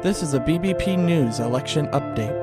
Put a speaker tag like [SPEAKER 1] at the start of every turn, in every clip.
[SPEAKER 1] This is a BBP News election update.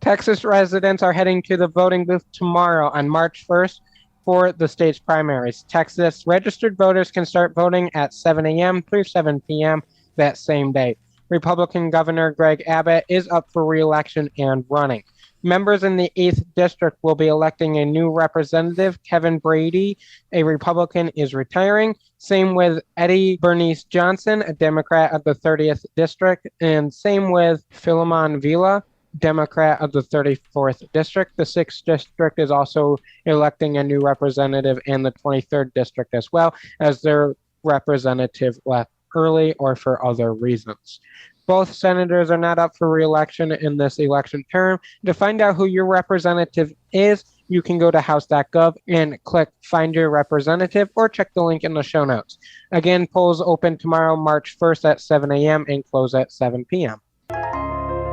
[SPEAKER 2] Texas residents are heading to the voting booth tomorrow on March 1st for the state's primaries. Texas registered voters can start voting at 7 a.m. through 7 p.m. that same day. Republican Governor Greg Abbott is up for re-election and running. Members in the 8th District will be electing a new representative. Kevin Brady, a Republican, is retiring. Same with Eddie Bernice Johnson, a Democrat of the 30th District. And same with Philemon Villa, Democrat of the 34th District. The 6th District is also electing a new representative, and the 23rd District as well, as their representative left early or for other reasons. Both senators are not up for re-election in this election term. To find out who your representative is, you can go to house.gov and click Find Your Representative or check the link in the show notes. Again, polls open tomorrow, March 1st at 7 a.m. and close at 7 p.m.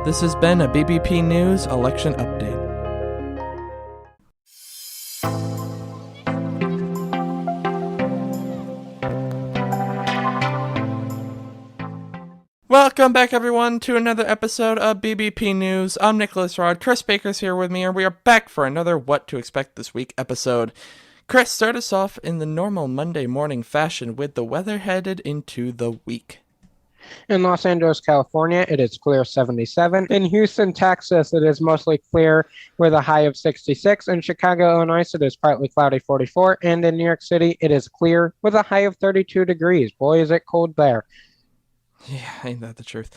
[SPEAKER 1] This has been a BBP News election update. Welcome back, everyone, to another episode of BBP News. I'm Nicholas Rod. Chris Baker's here with me, and we are back for another What to Expect This Week episode. Chris, start us off in the normal Monday morning fashion with the weather headed into the week.
[SPEAKER 2] In Los Angeles, California, it is clear 77. In Houston, Texas, it is mostly clear with a high of 66. In Chicago, Illinois, it is partly cloudy 44. And in New York City, it is clear with a high of 32 degrees. Boy, is it cold there.
[SPEAKER 1] Yeah, ain't that the truth?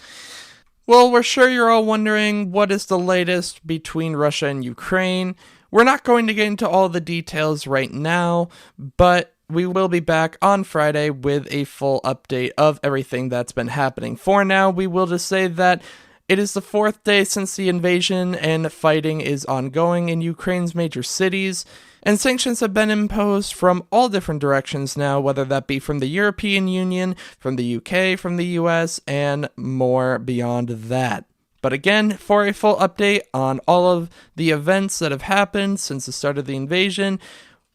[SPEAKER 1] Well, we're sure you're all wondering what is the latest between Russia and Ukraine. We're not going to get into all the details right now, but we will be back on Friday with a full update of everything that's been happening. For now, we will just say that it is the 4th day since the invasion, and fighting is ongoing in Ukraine's major cities, and sanctions have been imposed from all different directions now, whether that be from the European Union, from the UK, from the US, and more beyond that. But again, for a full update on all of the events that have happened since the start of the invasion,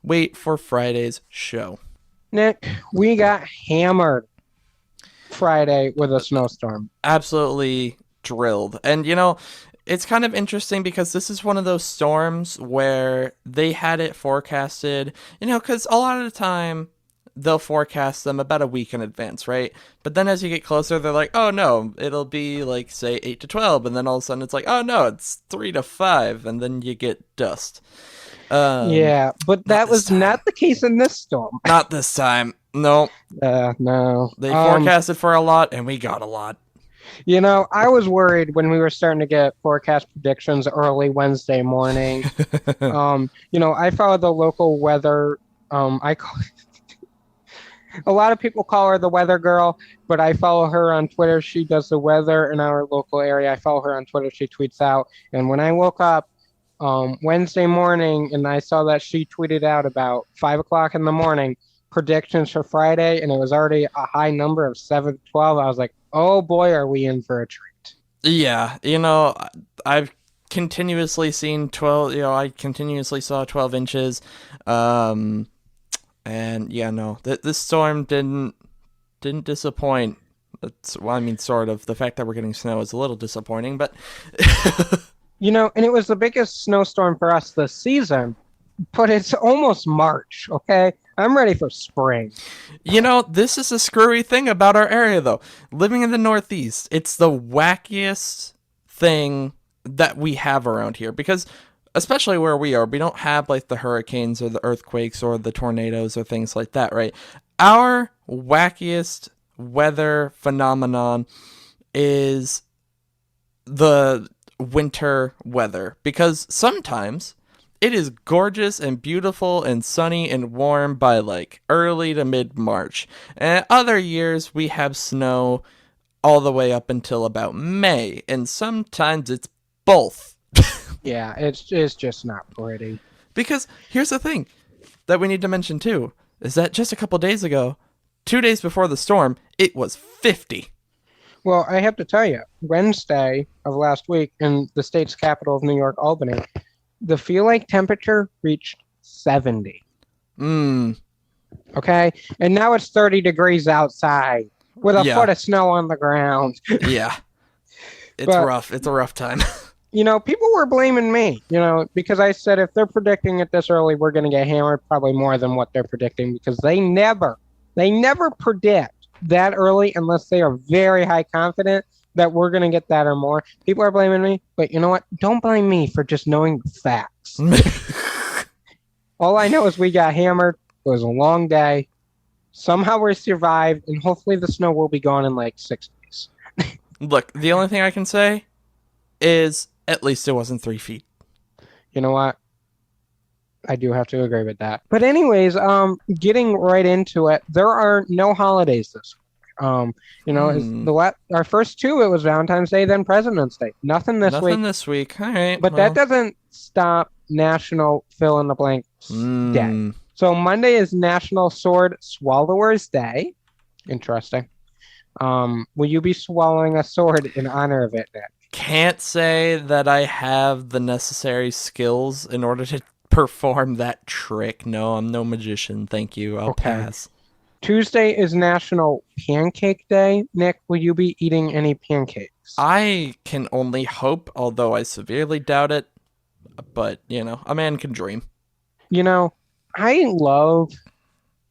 [SPEAKER 1] wait for Friday's show.
[SPEAKER 2] Nick, we got hammered Friday with a snowstorm.
[SPEAKER 1] Absolutely drilled. And, it's kind of interesting because this is one of those storms where they had it forecasted, because a lot of the time they'll forecast them about a week in advance, right? But then as you get closer, they're like, oh no, it'll be like, say, 8 to 12. And then all of a sudden it's like, oh no, it's 3 to 5. And then you get dust.
[SPEAKER 2] Yeah, but that was not the case in this storm.
[SPEAKER 1] Not this time. No.
[SPEAKER 2] No.
[SPEAKER 1] They forecasted for a lot, and we got a lot.
[SPEAKER 2] I was worried when we were starting to get forecast predictions early Wednesday morning. I follow the local weather. A lot of people call her the weather girl, but I follow her on Twitter. She does the weather in our local area. I follow her on Twitter. She tweets out. And when I woke up Wednesday morning and I saw that she tweeted out about 5 o'clock in the morning predictions for Friday, and it was already a high number of 7 to 12, I was like, oh boy, are we in for a treat.
[SPEAKER 1] Yeah, I've continuously seen 12, I continuously saw 12 inches. And yeah, no, this storm didn't disappoint. Sort of. The fact that we're getting snow is a little disappointing, but
[SPEAKER 2] and it was the biggest snowstorm for us this season, but it's almost March, okay? I'm ready for spring.
[SPEAKER 1] This is a screwy thing about our area, though. Living in the Northeast, it's the wackiest thing that we have around here. Because, especially where we are, we don't have, like, the hurricanes or the earthquakes or the tornadoes or things like that, right? Our wackiest weather phenomenon is the winter weather. Because sometimes it is gorgeous and beautiful and sunny and warm by like early to mid-March. And other years we have snow all the way up until about May. And sometimes it's both.
[SPEAKER 2] Yeah, it's just not pretty.
[SPEAKER 1] Because here's the thing that we need to mention too, is that just a couple days ago, 2 days before the storm, it was 50.
[SPEAKER 2] Well, I have to tell you, Wednesday of last week in the state's capital of New York, Albany, the feel-like temperature reached 70. Okay? And now it's 30 degrees outside. with a
[SPEAKER 1] Yeah.
[SPEAKER 2] foot of snow on the ground.
[SPEAKER 1] Yeah. It's
[SPEAKER 2] But,
[SPEAKER 1] rough. It's a rough time.
[SPEAKER 2] people were blaming me, because I said if they're predicting it this early, we're going to get hammered probably more than what they're predicting because they never predict that early unless they are very high confident that we're going to get that or more. People are blaming me, but you know what? Don't blame me for just knowing the facts. All I know is we got hammered. It was a long day. Somehow we survived, and hopefully the snow will be gone in like 6 days.
[SPEAKER 1] Look, the only thing I can say is at least it wasn't 3 feet.
[SPEAKER 2] You know what? I do have to agree with that. But anyways, getting right into it, there are no holidays this week. Our first two, it was Valentine's Day, then President's Day. Nothing this
[SPEAKER 1] Nothing
[SPEAKER 2] week.
[SPEAKER 1] this week. All right.
[SPEAKER 2] But that doesn't stop National Fill in the Blank Day. So Monday is National Sword Swallowers Day. Interesting. Will you be swallowing a sword in honor of it, Nick?
[SPEAKER 1] Can't say that I have the necessary skills in order to perform that trick. No, I'm no magician. Thank you. I'll pass.
[SPEAKER 2] Tuesday is National Pancake Day. Nick, will you be eating any pancakes?
[SPEAKER 1] I can only hope, although I severely doubt it. But, a man can dream.
[SPEAKER 2] I love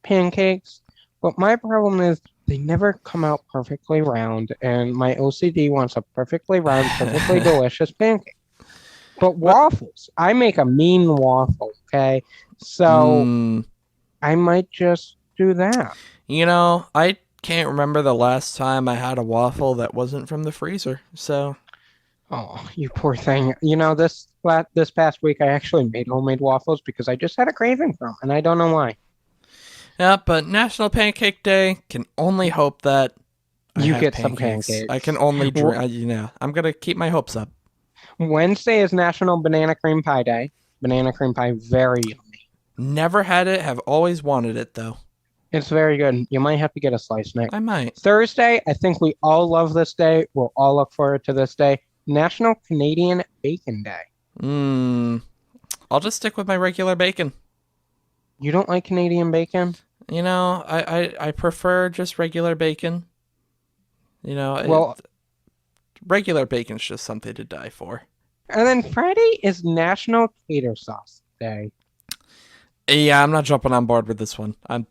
[SPEAKER 2] pancakes, but my problem is they never come out perfectly round, and my OCD wants a perfectly round, perfectly delicious pancake. But waffles, I make a mean waffle, okay? So I might just do that.
[SPEAKER 1] I can't remember the last time I had a waffle that wasn't from the freezer, so...
[SPEAKER 2] Oh, you poor thing. This past week I actually made homemade waffles because I just had a craving for them, and I don't know why.
[SPEAKER 1] Yeah, but National Pancake Day, can only hope that
[SPEAKER 2] you get some pancakes.
[SPEAKER 1] I can only dream. I'm going to keep my hopes up.
[SPEAKER 2] Wednesday is National Banana Cream Pie Day. Banana cream pie, very yummy.
[SPEAKER 1] Never had it, have always wanted it, though.
[SPEAKER 2] It's very good. You might have to get a slice, Nick.
[SPEAKER 1] I might.
[SPEAKER 2] Thursday, I think we all love this day. We'll all look forward to this day. National Canadian Bacon Day.
[SPEAKER 1] I'll just stick with my regular bacon.
[SPEAKER 2] You don't like Canadian bacon?
[SPEAKER 1] I prefer just regular bacon. Regular bacon's just something to die for.
[SPEAKER 2] And then Friday is National Tater Sauce Day.
[SPEAKER 1] Yeah, I'm not jumping on board with this one. I'm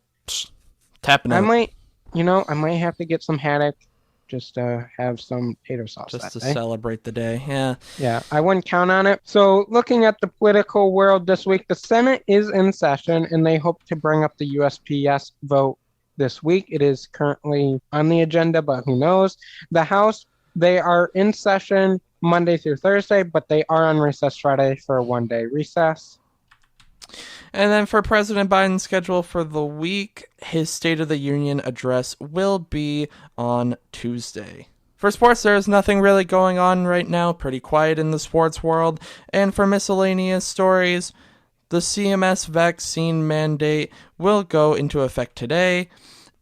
[SPEAKER 1] tapping out.
[SPEAKER 2] I might have to get some haddock just to have some tater sauce
[SPEAKER 1] just to
[SPEAKER 2] day.
[SPEAKER 1] Celebrate the day.
[SPEAKER 2] Yeah, I wouldn't count on it. So looking at the political world this week, the Senate is in session and they hope to bring up the USPS vote this week. It is currently on the agenda, but who knows? The House, they are in session Monday through Thursday, but they are on recess Friday for a one-day recess.
[SPEAKER 1] And then for President Biden's schedule for the week, his State of the Union address will be on Tuesday. For sports, there is nothing really going on right now. Pretty quiet in the sports world. And for miscellaneous stories, the CMS vaccine mandate will go into effect today.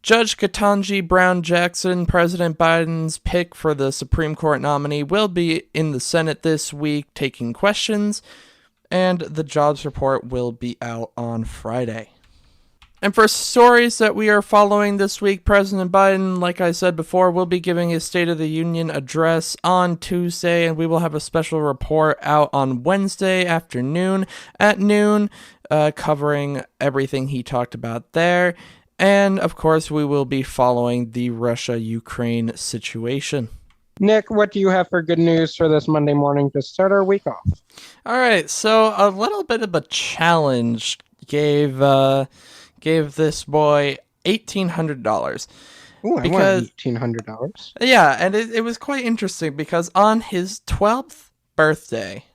[SPEAKER 1] Judge Ketanji Brown Jackson, President Biden's pick for the Supreme Court nominee, will be in the Senate this week taking questions. And the jobs report will be out on Friday. And for stories that we are following this week, President Biden, like I said before, will be giving his State of the Union address on Tuesday, and we will have a special report out on Wednesday afternoon at noon, covering everything he talked about there. And, of course, we will be following the Russia-Ukraine situation.
[SPEAKER 2] Nick, what do you have for good news for this Monday morning to start our week off?
[SPEAKER 1] All right, so a little bit of a challenge gave this boy $1,800.
[SPEAKER 2] Ooh, I want $1,800.
[SPEAKER 1] Yeah, and it was quite interesting because on his 12th birthday,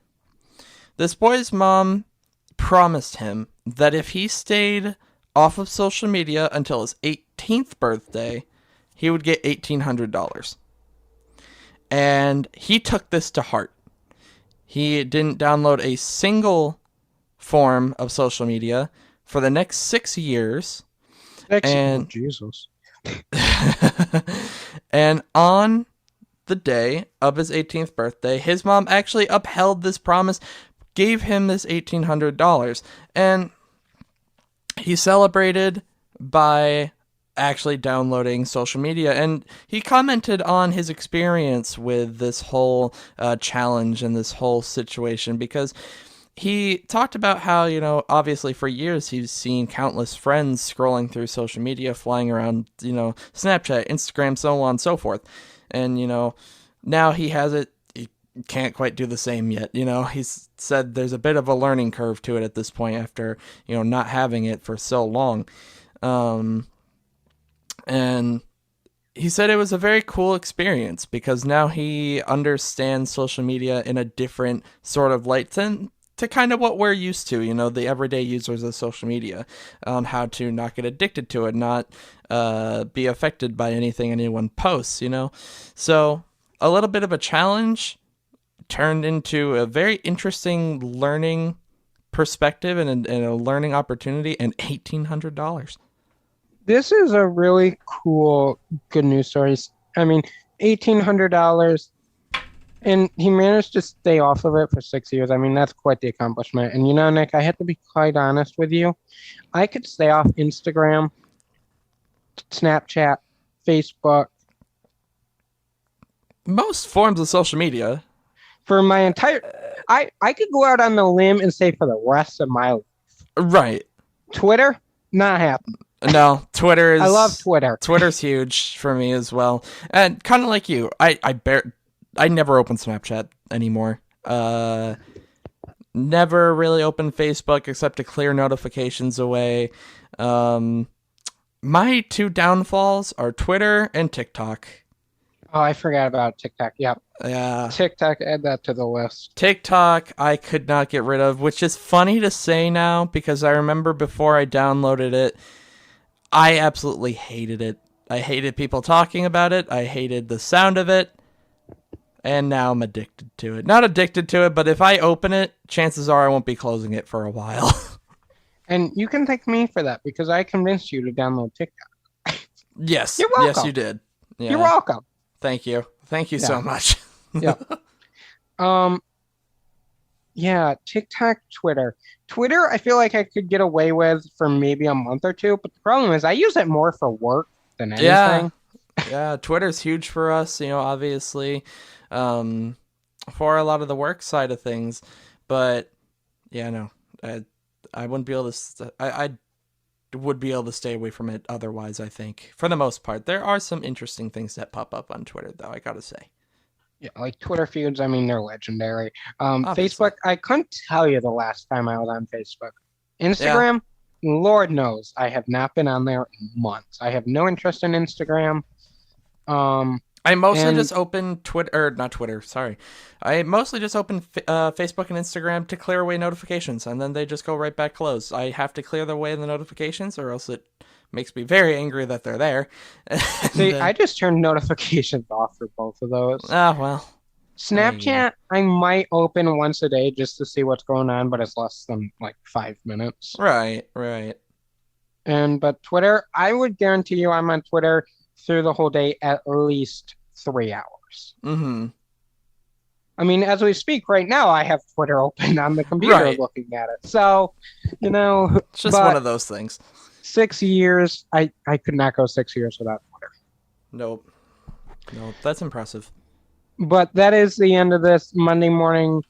[SPEAKER 1] this boy's mom promised him that if he stayed off of social media until his 18th birthday, he would get $1,800. And he took this to heart. He didn't download a single form of social media for the next 6 years.
[SPEAKER 2] Jesus.
[SPEAKER 1] And on the day of his 18th birthday, his mom actually upheld this promise, gave him this $1,800. And he celebrated by actually downloading social media. And he commented on his experience with this whole challenge and this whole situation because he talked about how, obviously for years he's seen countless friends scrolling through social media, flying around, Snapchat, Instagram, so on and so forth. And, now he has it. He can't quite do the same yet. He's said there's a bit of a learning curve to it at this point after, not having it for so long. And he said it was a very cool experience because now he understands social media in a different sort of light to kind of what we're used to, the everyday users of social media, on how to not get addicted to it, not be affected by anything anyone posts, So a little bit of a challenge turned into a very interesting learning perspective and a learning opportunity, and $1,800.
[SPEAKER 2] This is a really cool, good news story. I mean, $1,800, and he managed to stay off of it for 6 years. I mean, that's quite the accomplishment. And Nick, I have to be quite honest with you. I could stay off Instagram, Snapchat, Facebook.
[SPEAKER 1] Most forms of social media.
[SPEAKER 2] For my entire... I could go out on the limb and say for the rest of my life.
[SPEAKER 1] Right.
[SPEAKER 2] Twitter, not happening.
[SPEAKER 1] No, Twitter is...
[SPEAKER 2] I love Twitter.
[SPEAKER 1] Twitter's huge for me as well. And kind of like you, I never open Snapchat anymore. Never really open Facebook except to clear notifications away. My two downfalls are Twitter and TikTok.
[SPEAKER 2] Oh, I forgot about TikTok. Yep.
[SPEAKER 1] Yeah.
[SPEAKER 2] TikTok, add that to the list.
[SPEAKER 1] TikTok, I could not get rid of, which is funny to say now because I remember before I downloaded it, I absolutely hated it. I hated people talking about it. I hated the sound of it. And now I'm addicted to it. Not addicted to it, but if I open it, chances are I won't be closing it for a while.
[SPEAKER 2] And you can thank me for that because I convinced you to download TikTok.
[SPEAKER 1] Yes.
[SPEAKER 2] You're welcome.
[SPEAKER 1] Yes, you did. Yeah.
[SPEAKER 2] You're welcome.
[SPEAKER 1] Thank you. Thank you so much.
[SPEAKER 2] Yeah. Yeah, TikTok, Twitter. Twitter, I feel like I could get away with for maybe a month or two, but the problem is I use it more for work than anything.
[SPEAKER 1] Yeah, Twitter's huge for us, obviously, for a lot of the work side of things. But yeah, no, I wouldn't be able to. I would be able to stay away from it otherwise. I think for the most part, there are some interesting things that pop up on Twitter, though. I gotta say.
[SPEAKER 2] Yeah, like Twitter feuds, I mean, they're legendary.
[SPEAKER 1] Obviously.
[SPEAKER 2] Facebook, I couldn't tell you the last time I was on Facebook. Instagram, Lord knows, I have not been on there in months. I have no interest in Instagram.
[SPEAKER 1] I mostly just open not Twitter, sorry. I mostly just open Facebook and Instagram to clear away notifications, and then they just go right back closed. I have to clear away the notifications, or else it makes me very angry that they're there.
[SPEAKER 2] See, I just turned notifications off for both of those.
[SPEAKER 1] Ah, well.
[SPEAKER 2] Snapchat, I might open once a day just to see what's going on, but it's less than like 5 minutes.
[SPEAKER 1] Right.
[SPEAKER 2] But Twitter, I would guarantee you I'm on Twitter through the whole day at least 3 hours.
[SPEAKER 1] Mm-hmm.
[SPEAKER 2] I mean, as we speak right now, I have Twitter open on the computer looking at it. So,
[SPEAKER 1] it's just one of those things.
[SPEAKER 2] 6 years, I could not go 6 years without Twitter.
[SPEAKER 1] Nope, that's impressive.
[SPEAKER 2] But that is the end of this Monday morning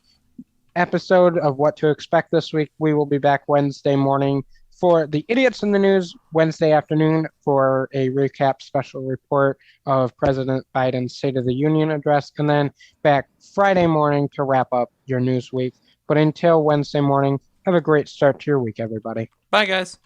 [SPEAKER 2] episode of What to Expect this week. We will be back Wednesday morning for the Idiots in the News, Wednesday afternoon for a recap special report of President Biden's State of the Union address, and then back Friday morning to wrap up your news week. But until Wednesday morning, have a great start to your week, everybody.
[SPEAKER 1] Bye, guys.